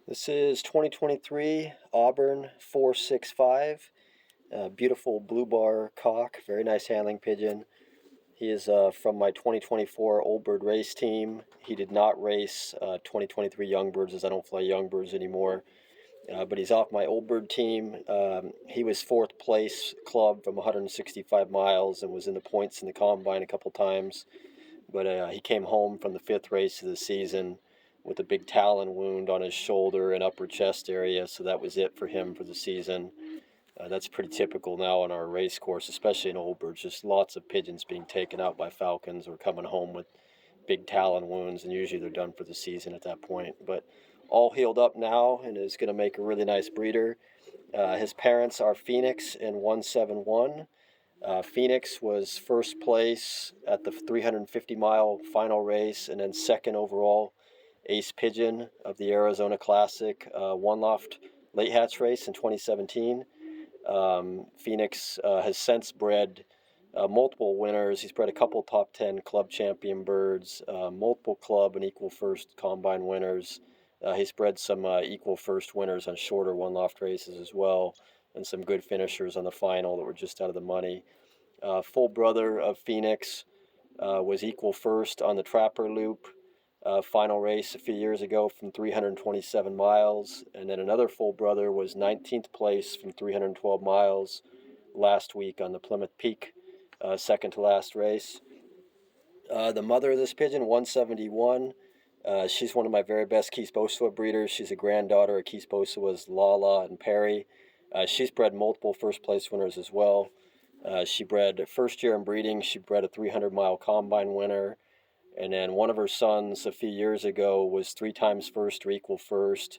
This is 2023 Auburn 465. Beautiful blue bar cock, very nice handling pigeon. He is from my 2024 Old Bird race team. He did not race 2023 young birds, as I don't fly young birds anymore. But he's off my Old Bird team. He was fourth place club from 165 miles and was in the points in the combine a couple times. But he came home from the fifth race of the season with a big talon wound on his shoulder and upper chest area, so that was it for him for the season. That's pretty typical now on our race course, especially in Old Birds. Just lots of pigeons being taken out by falcons or coming home with big talon wounds, and usually they're done for the season at that point. But all healed up now and is going to make a really nice breeder. His parents are Phoenix and 171. Phoenix was first place at the 350-mile final race and then second overall ace pigeon of the Arizona Classic one loft late hatch race in 2017. Phoenix has since bred multiple winners. He's bred a couple top 10 club champion birds, multiple club and equal first combine winners. He's bred some equal first winners on shorter one loft races as well, and some good finishers on the final that were just out of the money. Full brother of Phoenix was equal first on the Trapper Loop final race a few years ago from 327 miles, and then another full brother was 19th place from 312 miles last week on the Plymouth Peak second to last race. The mother of this pigeon, 171, she's one of my very best Kees Bosua breeders. She's a granddaughter of Kees Bosua's Lala and Perry. She's bred multiple first place winners as well. She bred first year in breeding. She bred a 300-mile combine winner. And then one of her sons a few years ago was 3 times first or equal first.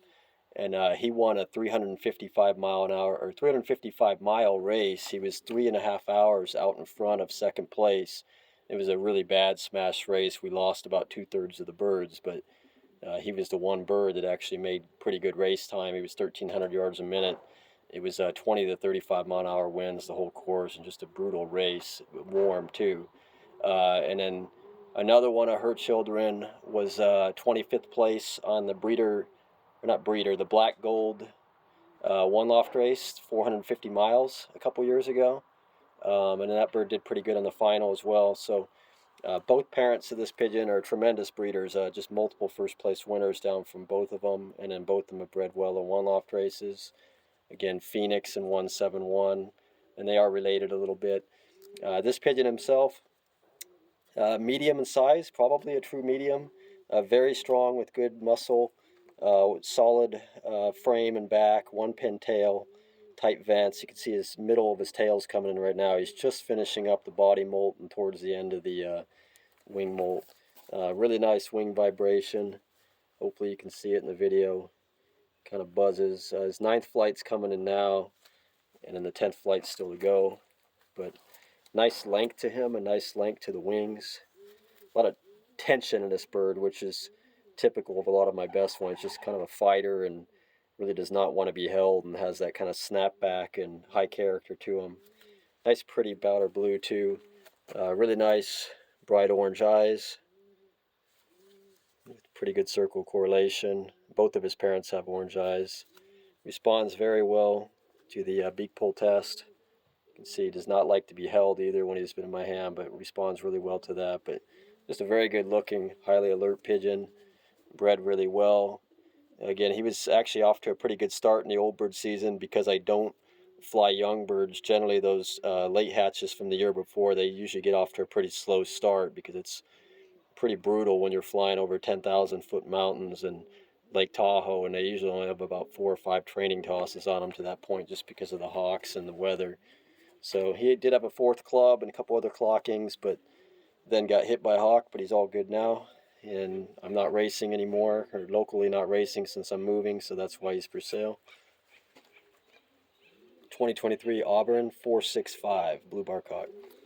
And he won a 355-mile race. He was 3.5 hours out in front of second place. It was a really bad smash race. We lost about 2/3 of the birds, but he was the one bird that actually made pretty good race time. He was 1,300 yards a minute. It was 20 to 35 mile an hour winds the whole course, and just a brutal race, warm too. And then another one of her children was 25th place on the the Black Gold one loft race, 450 miles a couple years ago. And that bird did pretty good in the final as well. So both parents of this pigeon are tremendous breeders, just multiple first place winners down from both of them, and then both of them have bred well in one loft races. Again, Phoenix and 171, and they are related a little bit. This pigeon himself, medium in size, probably a true medium, very strong with good muscle, solid frame and back, one pin tail, tight vents. You can see his middle of his tail's coming in right now. He's just finishing up the body molt and towards the end of the wing molt. Really nice wing vibration. Hopefully you can see it in the video. Kind of buzzes. His 9th flight's coming in now, and then the 10th flight's still to go. But nice length to him, a nice length to the wings. A lot of tension in this bird, which is typical of a lot of my best ones. Just kind of a fighter and really does not want to be held, and has that kind of snapback and high character to him. Nice pretty powder blue too. Really nice bright orange eyes. Pretty good circle correlation. Both of his parents have orange eyes. Responds very well to the beak pull test. You can see he does not like to be held either when he's been in my hand, but responds really well to that. But just a very good looking, highly alert pigeon. Bred really well. Again, he was actually off to a pretty good start in the Old Bird season. Because I don't fly young birds, generally those late hatches from the year before, they usually get off to a pretty slow start, because it's pretty brutal when you're flying over 10,000 foot mountains and Lake Tahoe, and they usually only have about 4 or 5 training tosses on them to that point, just because of the hawks and the weather. So he did have a 4th club and a couple other clockings, but then got hit by a hawk. But he's all good now, and I'm not racing anymore, or locally not racing since I'm moving, so that's why he's for sale. 2023 Auburn 465 blue bar cock.